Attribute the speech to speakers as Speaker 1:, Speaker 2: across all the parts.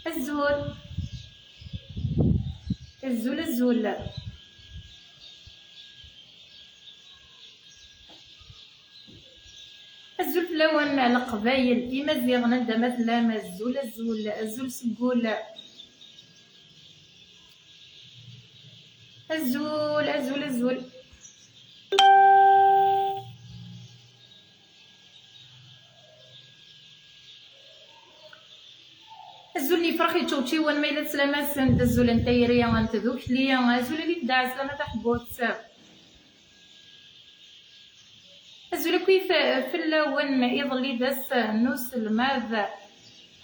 Speaker 1: الزول الزول الزول الزول فلاون القبايل إمازيغ نندا مثلا الزول سقول الزول الزول اللي فرخ يتشوتشي وان ميلة سلامة سند الزول انتيريا وانت ذوك ليا الزول اللي بدع سلامة تحبوت الزول كيف فلاون يظلي داس نوس الماذا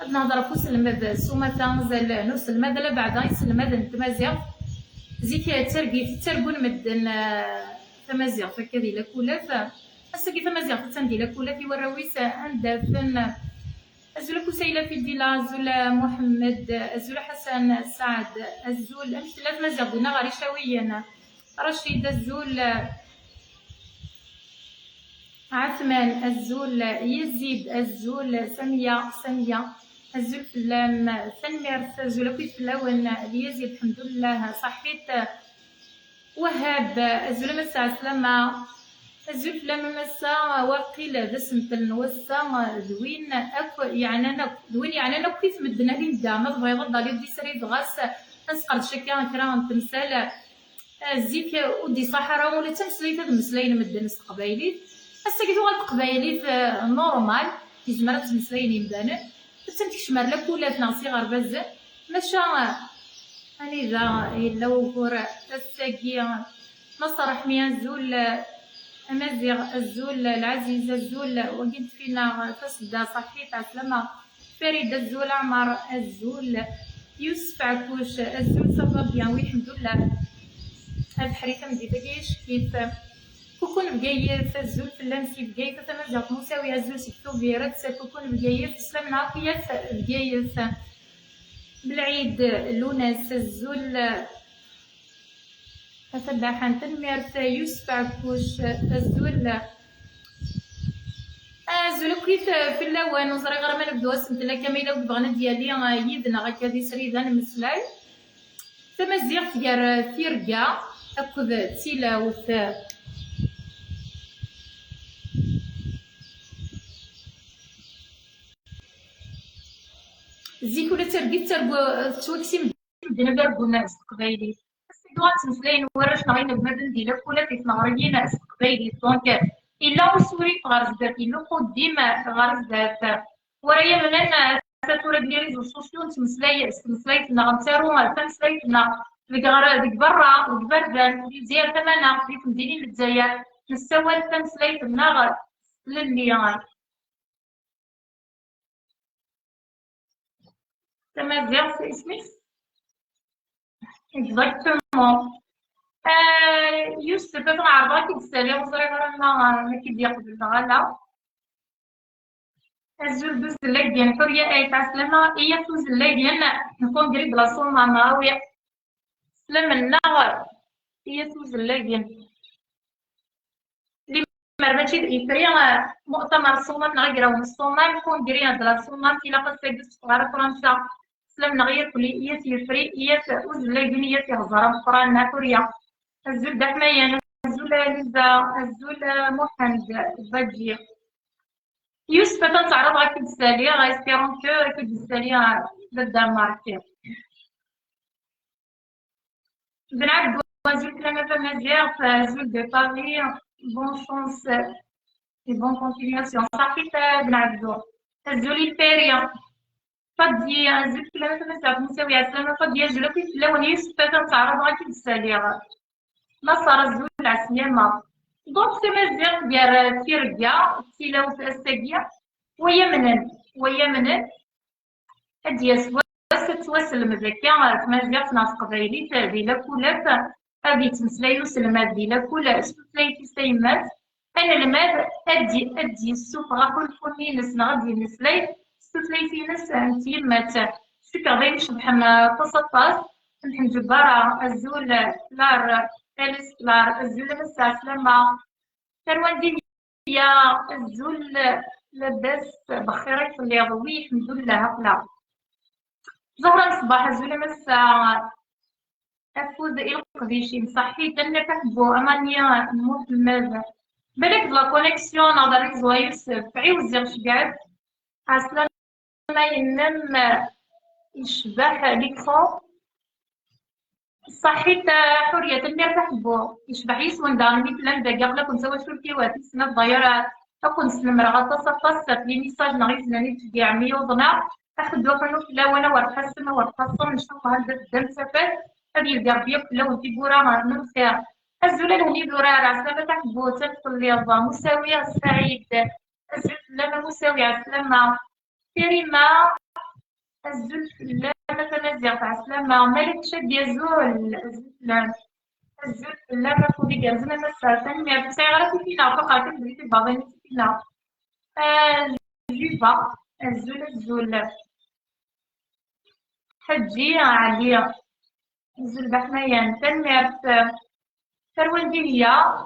Speaker 1: هاد نهضر فوس الماذا سوما تنزل نوس الماذا لا بعدا يسلماذا نتمازيغ زيك ترقون مدن تمازيغ فكا ديال كولاف هسا كيف تمازيغ تندير كولاف يوراويس اندافن الزول كوسيله في ديلا الزول محمد الزول حسن سعد الزول امثلات مازيغ دينا غير شويا رشيد الزول عثمان الزول يزيد الزول سمية الزول فلام تنميرت الزول كيف فلاون يزيد الحمد لله صحيت وهاب الزول مسا سلامة الزول فلام مسا وقيل ذا سمتل نوسا ذوين أكو يعني أنا ذوين يعني أنا كيف مدنا لي ندا ما تبغي غدا لي بدي سريد غاس نسقر شكا كرا تمثال زيك ودي صحراء ولا تمسلي هاد المسلاين مدن قبايلي هسا كي توغال قبايلي نورمال كيزمر تمسلاين مدانا تمتي شمر لا كولاتنا صغار بزاف ماشا اني ذا الا وفور الساقي نصر حمية الزول امازيغ الزول العزيز الزول وقلت فينا تصدى صحيت عسلامة فريد الزول عمر الزول يوسف عكوش الزول صافا بيان والحمد لله هاد الحريقه مزيده كايش كيف كوكون بقايف الزول فلانسي بقايف تمازيغ مساويه الزول سكتو بيرات كوكون بقايف سلام عافية بقايف بالعيد لوناس الزول فداحان تنميرت يوسف عكوش الزول الزول كيف في اللوان وزري غير ما نبدو اسمتلا كاميله وبغنا ديالي يدنا غاكا دي سريدان مسلاي تمازيغ تيار ثيركا أكد تيلاوث زيك ولا ترقو توكسي مدينة كاربو ناس قبايلي السيدوات مسلاين وراش نغينا بمدن ديالك ولا تيتنغرقي ناس قبايلي دونك إلا وسوري غارزدات إلا قديم غارزدات ورايا ملان تاتورا ديال لي ريزو سوسيو نتمسلايتنا غنتارو تمسلايتنا ديك برا ديك بردان ديال جزائر ثمانة ديك مدينة الجزائر نساوال تمسلايتنا للي تمازيغ سي اسميس اكزاكتومون يوسف تنعرضها كيتسالي وصري ما كيدير قبل غالا الزول دوز الليل ديال حورية أي تسلمة هي توز الليل ديال نكون قريب بلاصو معناوية سلم النار هي توز الليل ديال لي مرماتشي يفري مؤتمر الصومال نغيراو من الصومال نكون قرينا دلا الصومال إلا قد سيدس صغار فرنسا سلم نغير كلية يفري هي توز الليل ديال هي تهزر مقران حورية الزول دحميان الزول ليزا الزول محمد الباجي يوسف تنتعرض غا كيدسالي غا اسبيرون كو كيدسالي للدنمارك بن عبد الوزير كلامة مزيغ زول دو باري بون شونس اي بون كونتينياسيون صحيت بن عبدو الزول الفارية فدي زول كلامة مزيغ مساوية سلامة فدي زول كيفلاون يوسف تنتعرض غا كيدسالي نصر الزول العسيامة دونك سي مزيغ ديال تيركا تيلاوت الساقية ويمنن هادي تتواسل مذاكا تمازيغ ناس قبايلي ديلا كولات هادي تمسلايو سلمات ديلا كولا سوتلايتي سايمات انا الماد ادي السوق غاكل فوني نسنا غادي نسلاي سوتلايتي ناس تيمات شكرا غير نشبحن تصطاس نحن جبارة الزول لار ثالث لار الزول مسا سلامة تروان دينيا الزول لاباس بخيرك في اليضوي الحمد لله هقلا زهرة مصباح الزولة مسا أفوز القديشي صحي تنك تحبو أمانيا نموت الماذا بالك لا كونيكسيون هذا ريزو يوسف عيوز شقعد أصلا ما ينم يشبه ليكرو صحيت حرية تنك تحبو يشبه يسون دان مثلا دا قبل كنت سوى شو كيوات سنة ضيرة أكون سلمرا غطاسة فاسة في ميساج نغيز لاني تجي عمي وضنا أخذ دوكانو فلا وانا ورقصنا ورقصنا نشوف هذا الدم سفر هذه القربية فلا ودي بورا ما نمسيها الزولة هني دورا عسلامة تحبو تدخل اليضا مساوية سعيد الزول فلا مساوية عسلامة كريمة الزول فلا تنزع عسلامة ملك شد يزول الزول فلا ما فودي جازنا مسا ثانية بسيارة فينا فقط تبريد البابين فينا جيفا الزول حجي عليا الزول بحنايا تنمية تروندية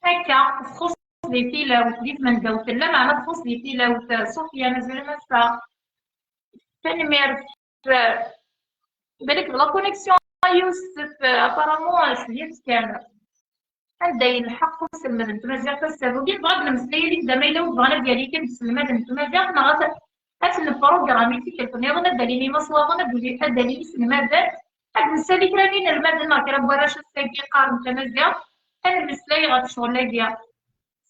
Speaker 1: هكا تخص لي فيلا وتديف من دوت لا معنى تخص لي فيلا وصوفيا مازال مسا تنمية بالك لا كونيكسيون يوسف ابارامون شوية كان عندي الحق وسلمد نتوما زياد السابوكي بغا نمسلي دا ما الا بغانا ديالي كنسلمد نتوما زياد نغات هات البروغرامي في كيكون يغنى داليني مصواغنا بلي داليني سلمد هاد نسالي كرانين الماد ما كرا براش الساقي قارن تما زياد انا المسلاي غات شغل لاقيا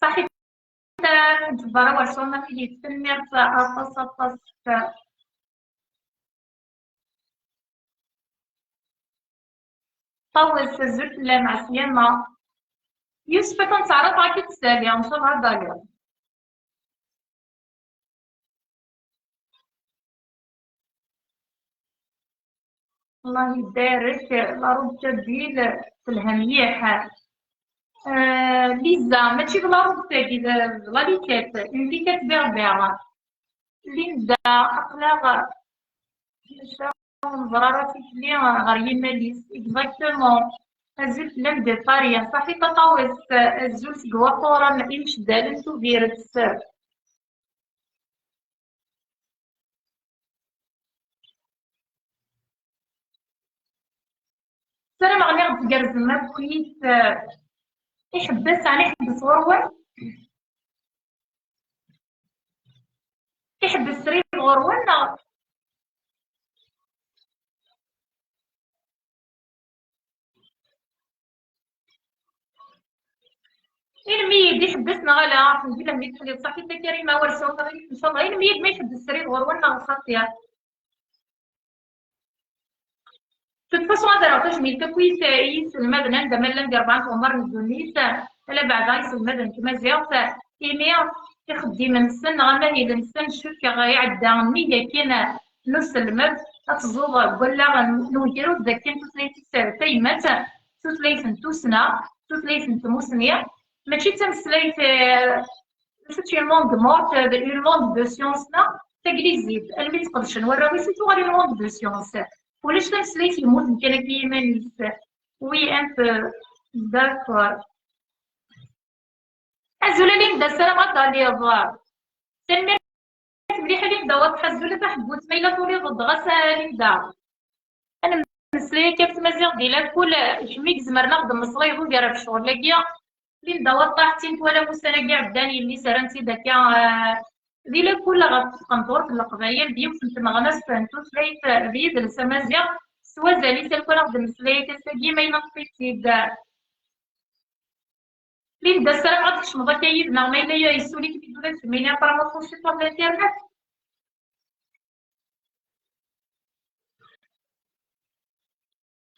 Speaker 1: صحيح جبارة ورسولنا في تنمير أطاس طول سزلت لا مع سيما يوسف كنتعرف عاكي تسالي مش هاد الله يبارك لا رب تبديل في الهميح ليزا ماشي بلا رب تاكي لا ليكات اللي كاتبه بيعها ليندا أخلاق زرارة تكلي غير يماليس اكزاكتومون الزول لم دي طارية صحي تطاوس الزول سقوا طورا إمش دالن تبيرت سلام عليكم تقرز ما بغيت يحبس عليه يحبس غرور يحبس سرير غرور الميد يحبسنا غلا نقول لهم يدخل صحي تا كريمه ورسوم ان شاء الله الميد ما يحبس السرير غرور غصاتيا تتفاصل هذا راه تجميل تكويس يس المدن عند ملان ديال 4 عمر الدنيس لا بعد يس المدن كما زيرت إيميا تخدي من السن غما هي السن شوف غيعدى مية كاين نص المد تزوض ولا نويرو ذاك تسليت تيمات تسليت توسنا تسليت موسنيا ماشي تمسليت سيت اون لونغ مورت اون لونغ دو سيونسنا تانجليزيت المي تقدرش نوريو سيتو غير لونغ دو سيونس ولاش تمسليت يموت كان كيمانيس وي ان بو داكور الزوله اللي نبدا السلام غدا لي الظاهر سلمي مليح اللي نبدا واضحه الزوله تحبوت ما الا طولي ضد غسالي نبدا انا مسلي كيف تمازيغ ديال كل شميك زمرنا نخدم الصغير وديرها في الشغل لاقيه اللي نبدا واضحه حتى ولا مساله كاع بداني اللي سرنتي داك ديال كل غتقنطور في القبايل ديال كنت مغنس فانتو سليت بيد السمازيغ سوا زالي تلكون نخدم سليت تساقي ما ينقصي دا لين دا السلام عاد تشمض كايد ما الا يسولي كيف يقول سميني ابرا تخشي في الانترنت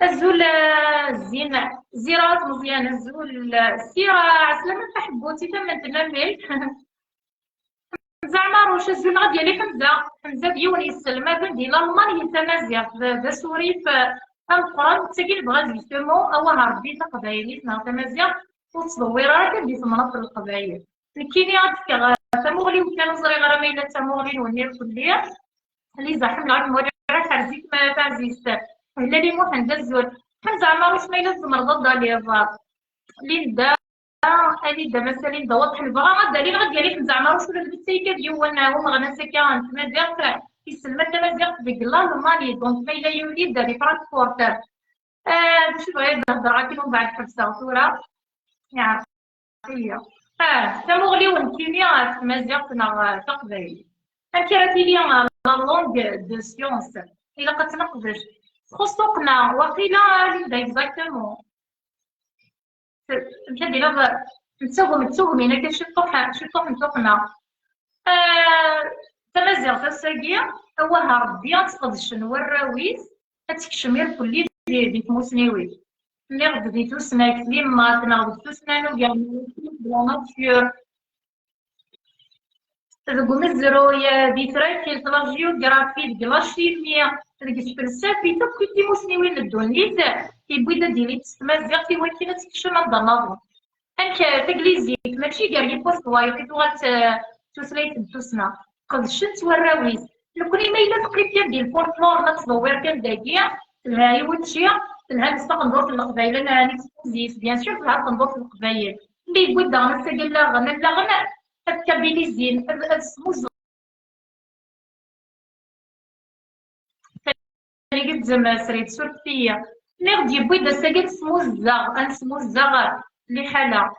Speaker 1: الزول الزين زيرات مزيان الزول السيرة عسلامة تحبوتي تما تنمل زعما روش الزول غادي ديالي حمزة ديونيس المدن ديال ألمانيا تمازيغ دا سوري في القران تساكي بغا جوستومون أواه ربي تقبايلي تما تمازيغ وتصدوير راه كدي تمنط القبايل كيني غادي تموغلي وكانوا صغير راه ما إلا تموغلي ونير كلية اللي زعما غادي نوري راه تعزيك ما تعزيست هلا لي محمد الزول كان زعما واش ما إلا تمرض دالي اللي ندا أني دا مثلا دا واضح البغا دليل غادي عليك زعما واش ولا بالسيكا ديالنا هما غادا ساكن تمازيغ يسلم تمازيغ ديك الألماني دونك ما إلا يوليد في فرانكفورت باش بغا يهضر غير من بعد حبسة صورة يعرف هي تمغلي الكيمياء تمازيغ تنغ تقبايل الكيراتيليا لا لونغ دو سيونس إلا كتنقدش خصوقنا وقيلا ليدا إكزاكتومون مشى دينا نتسوهم هنا كاين شي طوح نتوقنا تمازيغ تساقيا هو ربي تقدش نوراويس تكشمير كلي دي تموسنيوي ملي غدي توسنا كليما تناغد توسنا ديال لا ناتور تقول الزروية دي تراكي لا جيوغرافي ديال لا شيميا تلقيت فلسفي تبقى تيموسنيوين الدونيت كيبغي ديري تمازيغ ولكن تكشم هذا النظر انك تانجليزيك ماشي كاع يبوست وايقي توغات توسليت توسنا قدش توراويس لكن ما الا تقريبا ديال الفولكلور ما تصور كان داكيا تلها يوتشي تلها نستقندور في القبايل انا راني تزيس بيان سور تلها تنظر في القبايل اللي يقول دا نسجل لا غنى الكابيليزين السموز اللي قلت زعما سريت سورتيه اللي غادي يبغي دا ساكن سمو الزغ اللي حاله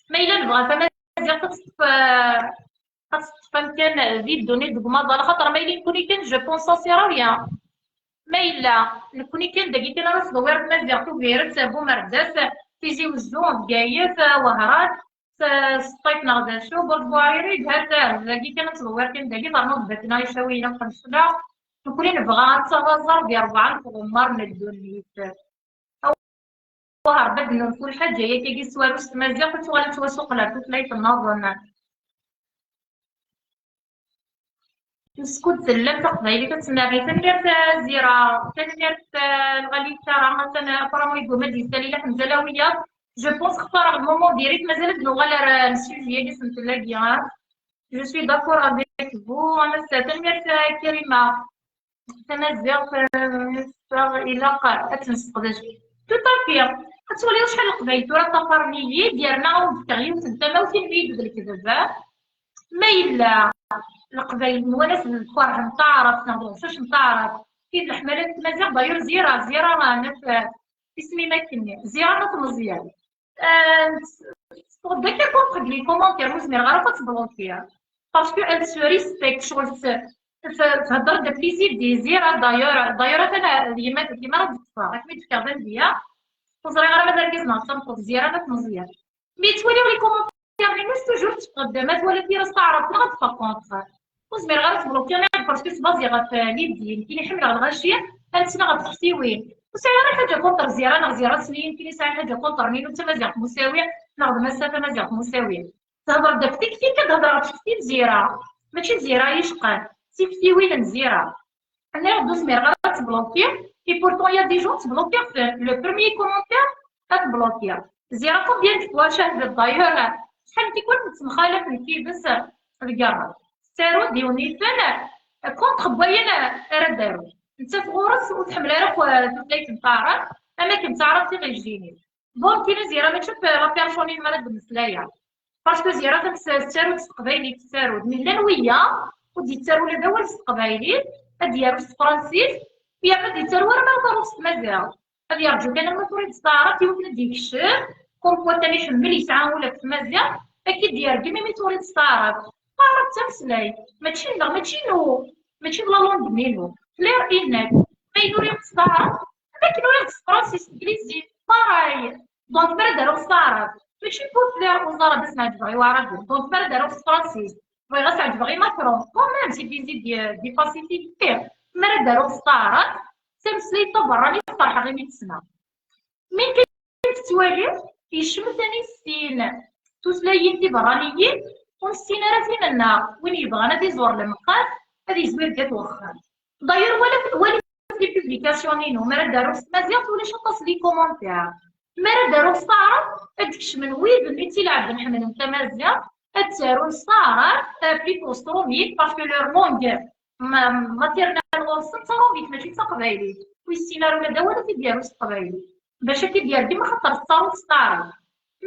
Speaker 1: ما الا نبغى تمازيغ خاص كان في دوني دوك ماضا خاطر ما الا يكون كان جو بونس سيرا ما الا نكوني كان داكي كان راه صدوير تمازيغ توفيرت بومرداس تيجي وزون دقايق وهرات سطيت نغدا شو بربوعيري هذا داكي كان تصدوير كان داكي ضرنا باتنا يشاوينا خمسنا نكوني نبغى نتغزر بأربعة الغمار من الدنيا وهربت من كل حاجة هي كي سوالف تمازيغ تغالي توسوق لها تطلعي تنظم نسكت زلة تقبايلي كتسمعي تنميرت زيرة تنميرت الغالية راه مثلا فرامو يقول مدي سالي حمزة لاوية جو بونس اختار المومون ديريك مازالت لغة السوجي اللي سمت لاكيا جو سوي داكور افيك فو انا تنميرت كريمة تمازيغ إلا كتنسقداش توطافي كتولي شحال القبايل تورا تقرنيي ديالنا وتغيير تما وتنبيد الكذب ما إلا القبايل وناس الفرح نتعرف نهضرو شاش نتعرف كاين الحملات تمازيغ داير زيرة رانا في اسمي ما كني زيرة مزيان غدا كيكون لي كومونتير مسمير غير كتبلوكيها باسكو ال سو ريسبكت شغل تهضر دا بليزير دي زيرة داير انا كيما راه ديكا راك مي ديكا ديا وزري غير مازال كيسمع تنقض زيرة مزيان مي توليو لي كومونتير لي ناس توجور تقدمات ولا دير تعرف لا غتفكونطر وزمير غير تبلوكي انا باسكو سبازي غتليدين كاين يحمل على الغاشيه هانتنا غتختيوين وسايره حاجه كونتر زيرة زيرة سنين كاين ساعه حاجه كونتر مين وانت مازال مساويه ناخذ مسافه مازال مساويه تهضر داك تكتيك كتهضر غتفتي زيرة ماشي زيرة يشقال تفتيوين زيرة انا غدو زمير غير تبلوكي اي بورتون يا دي جون تبلوكي في لو بروميي كومونتير تبلوكي زيرة كومبيان تكوا شاهد داير شحال تيكون متمخالف الكيبس الكرا ستارو ديوني فانا كونتر بوين راه دارو انت في غورس وتحمل راك تلاقي تنطارك اما كنتعرف تي غيجيني دونك كاين زيرة ما تشوف لا بيرسوني مرض بالمسلايه باسكو زيرة ستارو تقبايلي تستارو من لانويه ودي تستارو لا دول تقبايلي ديالو فرانسيس يا ما دي تستارو راه ما ضروس مازال هادي يرجو كان ما تريد تستعرف يمكن ديك الشهر كون كوا تاني يحمل يسعى ولا في مازال اكيد ديال كيما ملي تولي تستعرف تعرف تمسلاي ماشي لا لونغ ميلو كلير انك ما يدوري تستعرف لكن ولا فرانسيس انجليزي باراي دونك برا دارو تستعرف ماشي بوبلير وزاره باش نعجبغي وعرفو دونك برا دارو فرانسيس بغي غير تعجبغي ماكرون كومام سي فيزيت دي باسيفيك مرا دارو تستعرف تمسلي برا لي صراحه غير 100 سنه من كتوالي يشم ثاني السين توسلايين تيبرانيين والسين راه فين النار وين يبغانا تيزور المقال هادي زوير كتوخر داير ولا في لي بوبليكاسيون مرا دارو مزيان ولا شطاس لي كومونتير مرا دارو استعرض هادشي من ويد اللي تيلعب محمد نتا مزيان هادتارو استعرض بلي بوستروميك باسكو لور لونغ ماتيرنال وسط تروميك ماشي تقبايلي ويسينا ولا دا ولا تيديرو تقبايلي باش كيدير ديما خاطر الصاروخ استعرض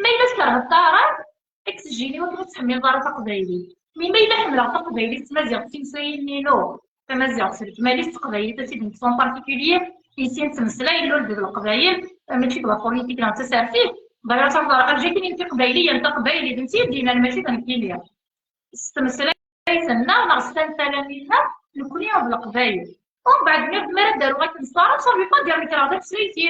Speaker 1: ما إلا تكره الطارات اكسجيني وكتحمل ضرر تقبايلي ما إلا حملها تقبايلي تمازيغ تمسايل نينو تمازيغ سلك ماليس تقبايلي تسيد نكسون بارتيكولير يسين تمسلاي لول ديال القبايل ماشي بلا بوليتيك لا تسار فيه باغي تهضر الجيتيني انت قبايليه انت قبايلي بنتي دينا ماشي تنكيليا تمسلاي تنا نغسل تلاميذنا نكونيا بالقبايل ومن بعد ما داروا غير الصارت صافي با دير لك راه تسليتي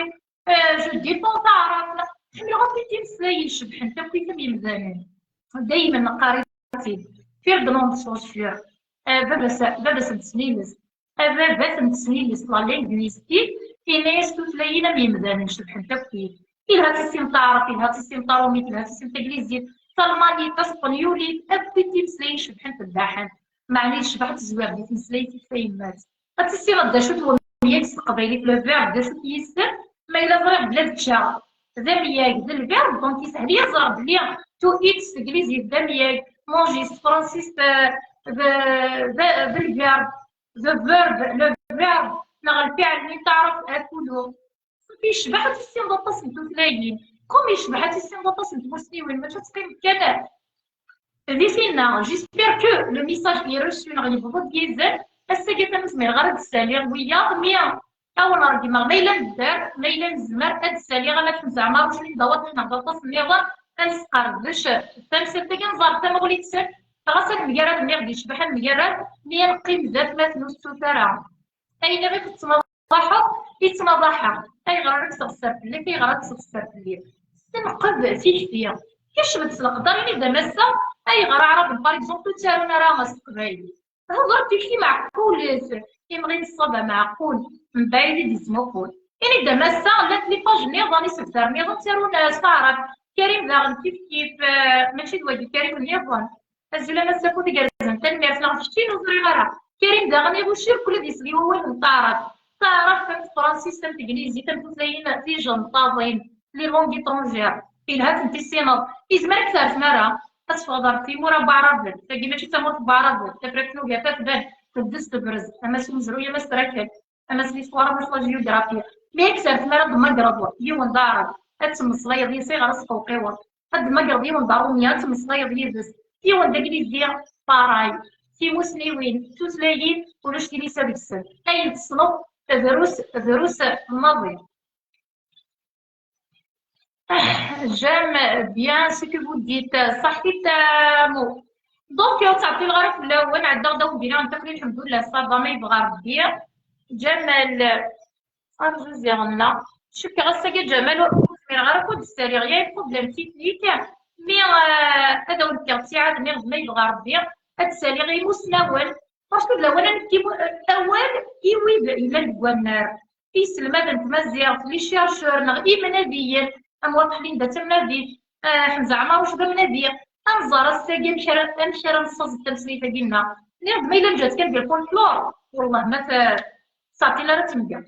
Speaker 1: جو ديفون طارات حمل غطيتي مسلايين شبح انت كيف يمزانين دايما قاريتي فير دونون سوسيور بابا سنتسنيلس بابا سنتسنيلس لا لينغويستيك كايناش تلاينا ميمزانين شبح انت كيف إلها تسيم تعرف إلها تسيم طاروميت إلها تسيم تجليزيت طالماني تسبانيولي أبتي مسلاي شبح انت الداحن معليش شبحت الزواج ديك مسلايتي فايمات هتسي غدا شو تومياك قبايلي في الفيرب دا شو تيسر ما إلا ضرب بلاد تشا ذا مياك ذا الفيرب دونك يسهل ليا زرب بلي تو إيتس إنجليزي ذا مياك مونجيس فرانسيس ذا الفيرب ذا فيرب لو فيرب نغ الفعل اللي تعرف أكله يشبح تسي نضطا سنتو تلاقين كوم يشبح تسي نضطا سنتو مسنيوين ما تتقيم كذا ديسينا جيسبيغ كو لو ميساج اللي ريشو نغلي بوض ديزل الساقة تنسمير غير هاد السالي ويا ميا أول راكي ما إلا ندار ما إلا نزمر هاد السالي غالا زعما واش اللي ضوات حنا ضوطاس النظام تنسقر باش تنسال تاكي نزار تا مغلي تسال غاسل المقرات ملي غادي يشبح المقرات ملي نقيم ذات ما تنوستو ترى أين غير كتنضحك يتنضحك أي غير تغسر في الليل كي غير تغسر في الليل تنقب تيشفيا كيشبت القدر إذا مسا أي غير عرب باغ إكزومبل تارونا راه مسقبايلي هضرت شي معقول كيبغي الصبا معقول من بعيد يسمو قول يعني دا مسا لات لي باج نيضاني سبتر نيضان تارونا صارت كريم داغن كيف ماشي دواجي كريم نيضان الزولا مسا كودي كارزن تنمير فلاغ تشتين وزري غرا كريم داغن يبوشير كل ديسلي هو وين طارت فهمت فرنسيس فهمت انجليزي تنفوتلاين في جنطاضين لي لونغ ايترونجير إلها تنتي السيناض إزمالك تعرف مرة تفضل في مورا بعرض تاقي ماشي تموت بعرض تفركنو كاع تبان تدس تبرز أما سمزروية ما استراكل أما سليسوارا مش لا جيوغرافيا ميك تعرف مرة دما قرضوا يوان دارد هاد تمصلايا ديال صغار سقوقيوة هاد ما قرض يوان داروميا تمصلايا ديال دس يوان داكليزيا باراي تيموسنيوين توسلايين ولاش تيلي سابق السن أي تصنف دروس الماضي. J'aime bien ce que vous dites صحيت مو دونك تعطي الغرف الاول عندنا غدا ودينا نتقلي الحمد لله صافا ما يبغى ربي جمال ارجوزيرنا شوفي غساكي جمال من غرف ودستاري غير بروبليم تيكنيك مي هذا هو الكارتي عاد ما يبغى ربي هاد السالي غير مسناول باسكو الاول نكتبو الاول يويب الى الكوانار يسلم هذا نتمزيغ لي شيرشور نغي مناديل واضحين دا تمنادي حمزه عمر واش بمنادي انزار الساقي مشى نصوص التمثيليه ديالنا نيض ما الا جات كندير الفولكلور والله ما صافي لا تنقى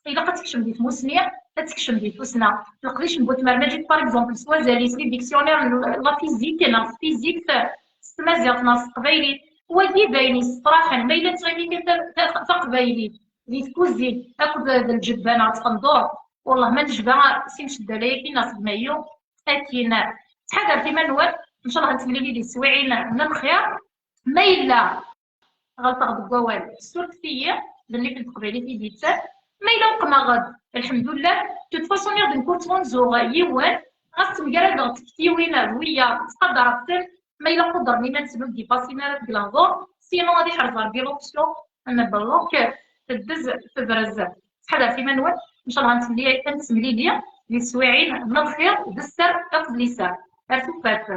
Speaker 1: الا كتكشم دي فموسنيا تكشم دي فوسنا تقدريش نبوت مرمجي باغ اكزومبل سوا زاليس لي ديكسيونير لا فيزيك ناس فيزيك تمازيغ ناس قبايلي ودي بايني صراحه ما الا تغيري تقبايلي لي تكوزي تاخذ الجبانه تقندور والله ما نجبها سي نشد عليا كي ناس مايو اكين تحضر في منول ان شاء الله غتملي لي السوايعين من الخير ما الا غلطه دوال سورت فيا اللي كنت قبيلي في ديتات ما الا وقنا غد الحمد لله توت فاصون غادي نكون تونزو يوان غتمكرا غتكتيوين ويا تقدرت ما الا قدرني ما نسبب دي باسينا بلاندور سينو غادي حرزر ديال لوبسيون انا بلوك تدز تبرز تحضر في منول ان شاء الله غنتملي لي السوايعين من الخير بالسر تاخذ لي سار عرفتوا فات